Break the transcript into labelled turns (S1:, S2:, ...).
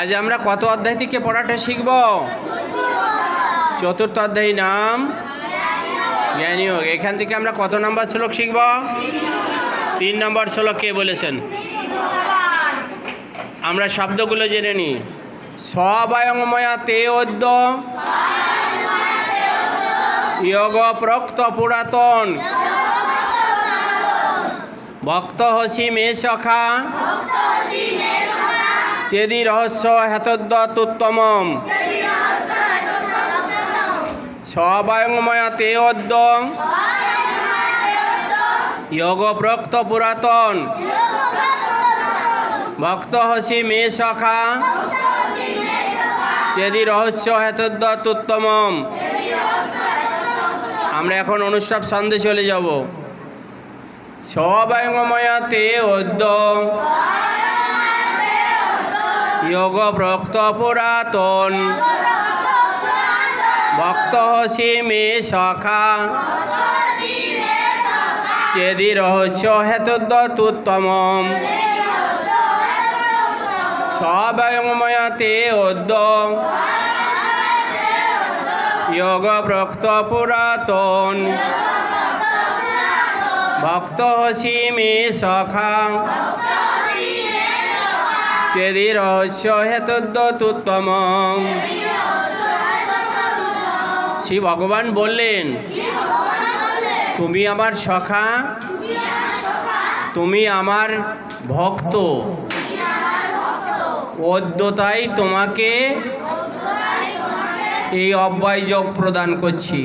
S1: আজ আমরা কত অধ্যায় থেকে পড়াটা শিখব? চতুর্থ অধ্যায়, নাম জ্ঞানী হোক। এখান থেকে আমরা কত নম্বর শ্লোক শিখব? 3 নম্বর শ্লোক। কে বলেছেন? আমরা শব্দগুলো জেনে নিই। স্বয়ংময়া তে অদ্য যোগ প্রক্ত পুরাতন ভক্ত হসি মে সখা চেদি রহস্য হেতদ্যতুত্তম। স্বয়ংময়া তে অদ্য যোগ প্রক্ত পুরাতন ভক্ত হসি মে সখা চেদি রহস্য হেতদ্যতুত্তম। আমরা এখন অনুষ্টাপ ছন্দে চলে যাব। স্বয়ংময়া তে অদ্য যোগ প্রক্ত পুরাতন ভক্ত হসি মে সখা চেদি রহস্য হেতদ্যতুত্তম। স্বয়ংময়া তে অদ্য যোগ প্রক্ত পুরাতন ভক্ত হসি মে সখা চেদি রহস্য হেতদ্যতুত্তম। শ্রী ভগবান বললেন, তুমি আমার সখা, তুমি আমার ভক্ত, অদ্যতাই তোমাকে এই অব্যয় যোগ প্রদান করছি।